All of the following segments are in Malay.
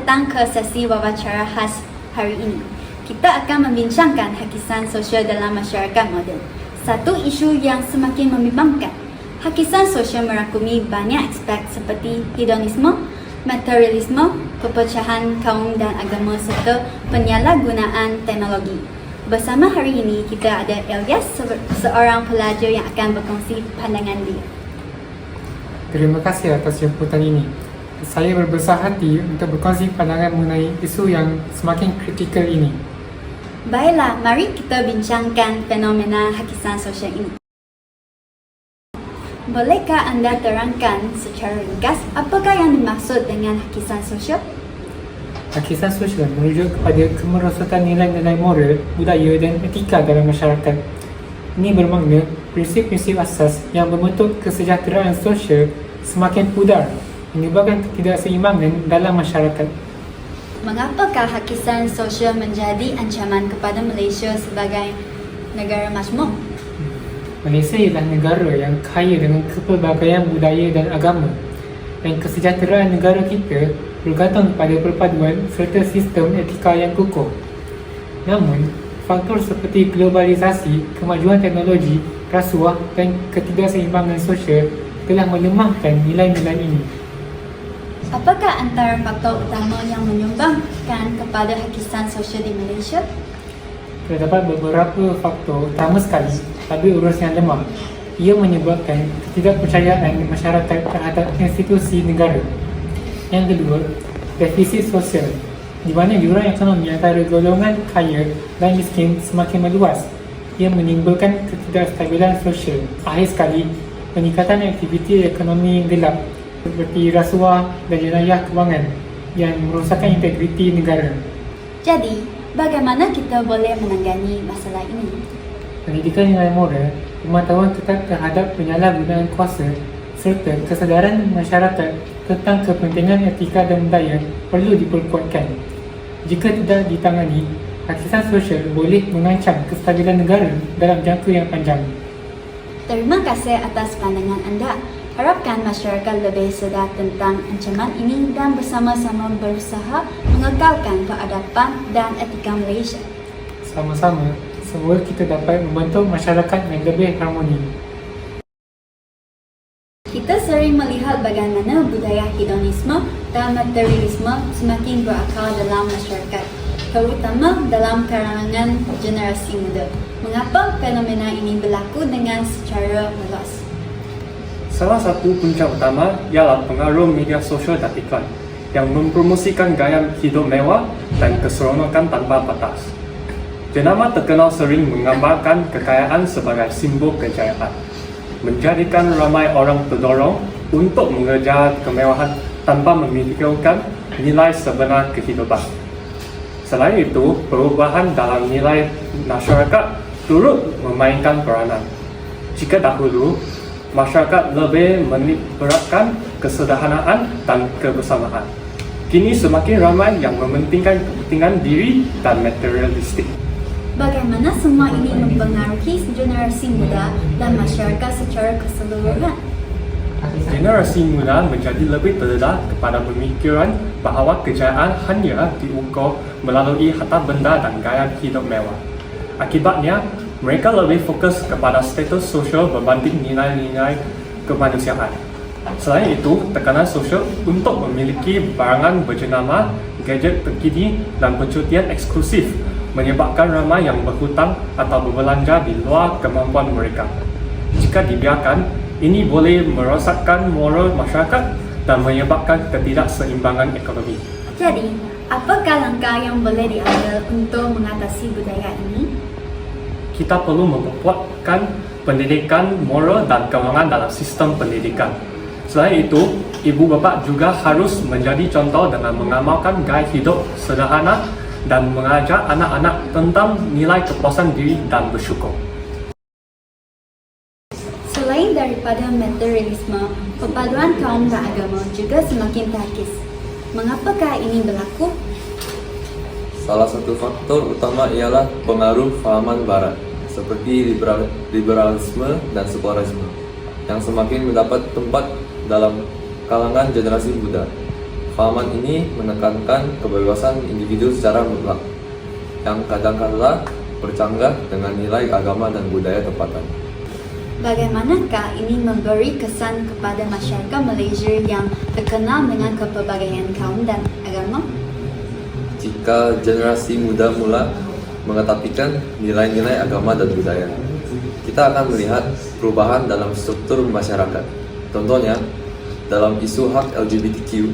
datang ke sesi wawancara khas hari ini. Kita akan membincangkan hakisan sosial dalam masyarakat moden. Satu isu yang semakin membimbangkan. Hakisan sosial merangkumi banyak aspek seperti hedonisme, materialisme, perpecahan kaum dan agama serta penyalahgunaan teknologi. Bersama hari ini kita ada Elias, seorang pelajar yang akan berkongsi pandangan dia. Terima kasih atas jemputan ini. Saya berbesar hati untuk berkongsi pandangan mengenai isu yang semakin kritikal ini. Baiklah, mari kita bincangkan fenomena hakisan sosial ini. Bolehkah anda terangkan secara ringkas apakah yang dimaksud dengan hakisan sosial? Hakisan sosial merujuk kepada kemerosotan nilai-nilai moral, budaya dan etika dalam masyarakat. Ini bermakna prinsip-prinsip asas yang membentuk kesejahteraan sosial semakin pudar, menyebabkan ketidakseimbangan dalam masyarakat. Mengapakah hakisan sosial menjadi ancaman kepada Malaysia sebagai negara majmuk? Malaysia ialah negara yang kaya dengan kepelbagaian budaya dan agama, dan kesejahteraan negara kita bergantung pada perpaduan serta sistem etika yang kukuh. Namun, faktor seperti globalisasi, kemajuan teknologi, rasuah dan ketidakseimbangan sosial telah melemahkan nilai-nilai ini. Apakah antara faktor utama yang menyumbangkan kepada hakisan sosial di Malaysia? Terdapat beberapa faktor utama sekali, tapi urus yang lemah. Ia menyebabkan ketidakpercayaan masyarakat terhadap institusi negara. Yang kedua, defisit sosial, di mana jurang ekonomi antara golongan kaya dan miskin semakin meluas. Ia menimbulkan ketidakstabilan sosial. Akhir sekali, peningkatan aktiviti ekonomi gelap seperti rasuah dan jenayah kewangan yang merosakkan integriti negara. Jadi, bagaimana kita boleh menangani masalah ini? Pendidikan nilai moral, pemantauan ketat terhadap penyalahgunaan kuasa serta kesedaran masyarakat tentang kepentingan etika dan budaya perlu diperkuatkan. Jika tidak ditangani, hakisan sosial boleh mengancam kestabilan negara dalam jangka yang panjang. Terima kasih atas pandangan anda. Harapkan masyarakat lebih sedar tentang ancaman ini dan bersama-sama berusaha mengekalkan keadapan dan etika Malaysia. Sama-sama, semoga kita dapat membentuk masyarakat yang lebih harmoni. Kita sering melihat bagaimana budaya hedonisme dan materialisme semakin berakar dalam masyarakat, terutama dalam kalangan generasi muda. Mengapa fenomena ini berlaku dengan secara meluas? Salah satu punca utama ialah pengaruh media sosial dan iklan yang mempromosikan gaya hidup mewah dan keseronokan tanpa batas. Jenama terkenal sering menggambarkan kekayaan sebagai simbol kejayaan, menjadikan ramai orang terdorong untuk mengejar kemewahan tanpa memikirkan nilai sebenar kehidupan. Selain itu, perubahan dalam nilai masyarakat turut memainkan peranan. Jika dahulu, masyarakat lebih menitikberatkan kesederhanaan dan kebersamaan, kini semakin ramai yang mementingkan kepentingan diri dan materialistik. Bagaimana semua ini mempengaruhi generasi muda dan masyarakat secara keseluruhan? Generasi muda menjadi lebih terdedah kepada pemikiran bahawa kejayaan hanya diukur melalui harta benda dan gaya hidup mewah. Akibatnya, mereka lebih fokus kepada status sosial berbanding nilai-nilai kemanusiaan. Selain itu, tekanan sosial untuk memiliki barangan berjenama, gadget terkini dan percutian eksklusif menyebabkan ramai yang berhutang atau berbelanja di luar kemampuan mereka. Jika dibiarkan, ini boleh merosakkan moral masyarakat dan menyebabkan ketidakseimbangan ekonomi. Jadi, apakah langkah yang boleh diambil untuk mengatasi budaya ini? Kita perlu memperkuatkan pendidikan moral dan kewangan dalam sistem pendidikan. Selain itu, ibu bapa juga harus menjadi contoh dengan mengamalkan gaya hidup sederhana dan mengajar anak-anak tentang nilai kepuasan diri dan bersyukur. Selain daripada materialisme, perpaduan kaum dan agama juga semakin terkikis. Mengapakah ini berlaku? Salah satu faktor utama ialah pengaruh fahaman barat seperti liberalisme dan sekularisme yang semakin mendapat tempat dalam kalangan generasi muda. Fahaman ini menekankan kebebasan individu secara mutlak, yang kadang-kala bercanggah dengan nilai agama dan budaya tempatan. Bagaimanakah ini memberi kesan kepada masyarakat Malaysia yang terkenal dengan kepelbagaian kaum dan agama? Jika generasi muda mula mengesampingkan nilai-nilai agama dan budaya, kita akan melihat perubahan dalam struktur masyarakat. Contohnya, dalam isu hak LGBTQ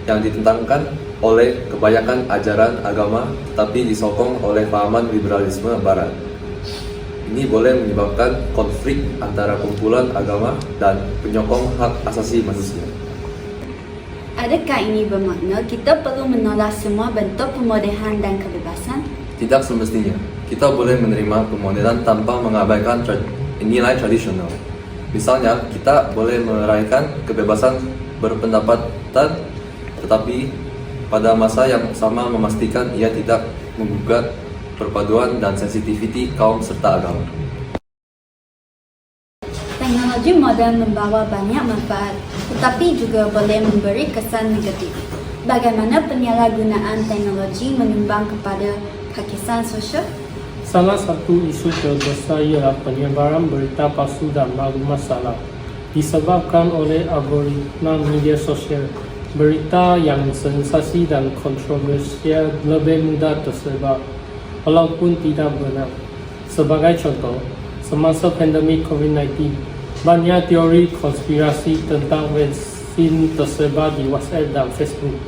yang ditentangkan oleh kebanyakan ajaran agama tetapi disokong oleh pahaman liberalisme barat. Ini boleh menyebabkan konflik antara kumpulan agama dan penyokong hak asasi manusia. Adakah ini bermakna kita perlu menolak semua bentuk pemodenan dan kebebasan? Tidak semestinya. Kita boleh menerima pemodenan tanpa mengabaikan nilai tradisional. Misalnya, kita boleh meraihkan kebebasan berpendapatan, tetapi pada masa yang sama memastikan ia tidak menggugat perpaduan dan sensitiviti kaum serta agama. Teknologi moden membawa banyak manfaat, tetapi juga boleh memberi kesan negatif. Bagaimana penyalahgunaan teknologi menyumbang kepada kekisan sosial? Salah satu isu terbesar ialah penyebaran berita palsu dan maklumat salah disebabkan oleh algoritma media sosial. Berita yang sensasi dan kontroversial lebih mudah tersebar walaupun tidak benar. Sebagai contoh, semasa pandemik COVID-19, banyak teori konspirasi tentang vaksin tersebar di WhatsApp dan Facebook,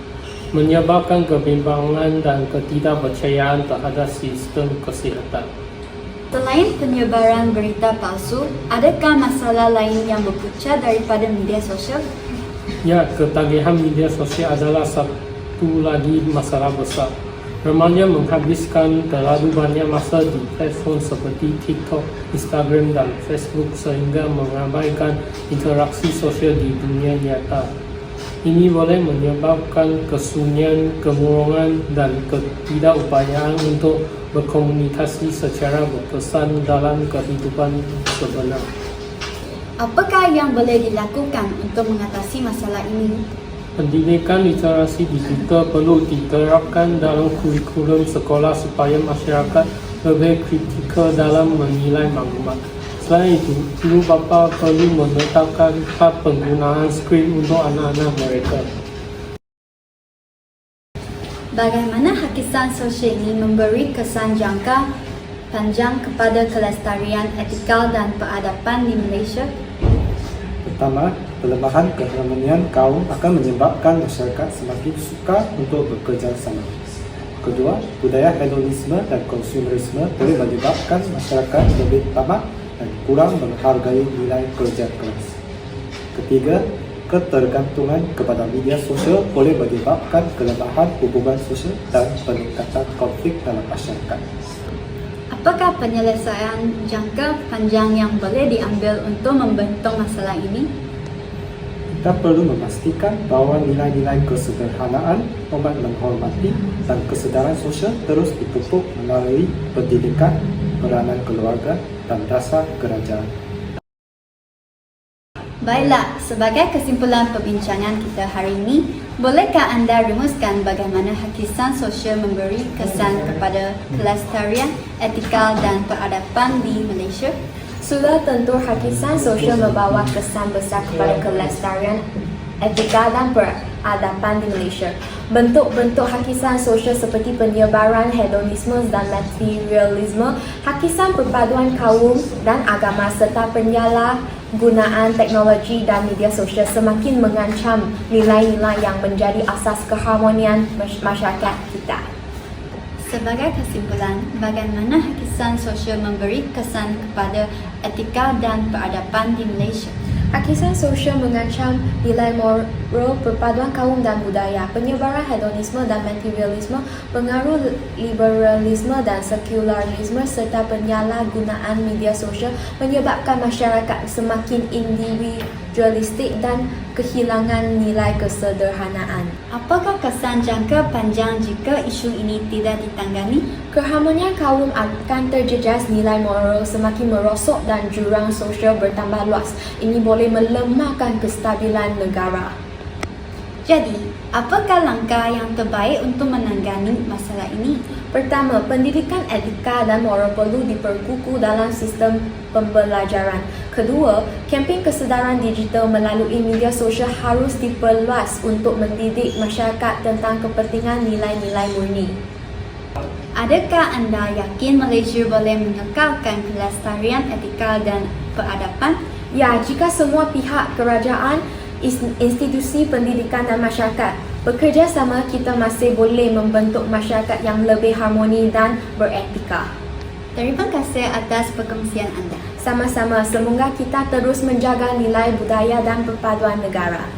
menyebabkan kebimbangan dan ketidakpercayaan terhadap sistem kesihatan. Selain penyebaran berita palsu, adakah masalah lain yang berpunca daripada media sosial? Ya, ketagihan media sosial adalah satu lagi masalah besar. Remaja menghabiskan terlalu banyak masa di platform seperti TikTok, Instagram dan Facebook sehingga mengabaikan interaksi sosial di dunia nyata. Ini boleh menyebabkan kesunyian, kemurungan dan ketidakupayaan untuk berkomunikasi secara berkesan dalam kehidupan sebenar. Apakah yang boleh dilakukan untuk mengatasi masalah ini? Pendidikan literasi digital perlu diterapkan dalam kurikulum sekolah supaya masyarakat lebih kritikal dalam menilai maklumat. Selain itu, ibu bapa perlu menetapkan had penggunaan skrin untuk anak-anak mereka. Bagaimana hakisan sosial ini memberi kesan jangka panjang kepada kelestarian etikal dan peradaban di Malaysia? Pertama, pelemahan keharmonian kaum akan menyebabkan masyarakat semakin suka untuk bekerja sama. Kedua, budaya hedonisme dan konsumerisme boleh menyebabkan masyarakat lebih tamak dan kurang menghargai nilai kerja keras. Ketiga, ketergantungan kepada media sosial boleh menyebabkan kelemahan hubungan sosial dan peningkatan konflik dalam masyarakat. Apakah penyelesaian jangka panjang yang boleh diambil untuk membentuk masalah ini? Kita perlu memastikan bahawa nilai-nilai kesederhanaan, hormat menghormati dan kesedaran sosial terus dipupuk melalui pendidikan, peranan keluarga dan rasa kerajaan. Baiklah, sebagai kesimpulan perbincangan kita hari ini, bolehkah anda rumuskan bagaimana hakisan sosial memberi kesan kepada kelestarian, etikal dan peradaban di Malaysia? Sudah tentu hakisan sosial membawa kesan besar kepada kelestarian, etika dan peradaban di Malaysia. Bentuk-bentuk hakisan sosial seperti penyebaran hedonisme dan materialisme, hakisan perpaduan kaum dan agama serta penyalahgunaan teknologi dan media sosial semakin mengancam nilai-nilai yang menjadi asas keharmonian masyarakat kita. Sebagai kesimpulan, bagaimana hakisan sosial memberi kesan kepada etika dan peradaban di Malaysia? Hakisan sosial mengancam nilai moral, perpaduan kaum dan budaya, penyebaran hedonisme dan materialisme, pengaruh liberalisme dan sekularisme serta penyalahgunaan media sosial menyebabkan masyarakat semakin individualistik dan kehilangan nilai kesederhanaan. Apakah kesan jangka panjang jika isu ini tidak ditangani? Keharmonian kaum akan terjejas, nilai moral semakin merosot dan jurang sosial bertambah luas. Ini boleh melemahkan kestabilan negara. Jadi, Apakah langkah yang terbaik untuk menangani masalah ini? Pertama, pendidikan etika dan moral perlu diperkukuh dalam sistem pembelajaran. Kedua, kempen kesedaran digital melalui media sosial harus diperluas untuk mendidik masyarakat tentang kepentingan nilai-nilai murni. Adakah anda yakin Malaysia boleh mengekalkan kelestarian etika dan peradaban? Ya, jika semua pihak kerajaan, institusi pendidikan dan masyarakat bekerjasama, kita masih boleh membentuk masyarakat yang lebih harmoni dan beretika. Terima kasih atas perkongsian anda. Sama-sama, semoga kita terus menjaga nilai budaya dan perpaduan negara.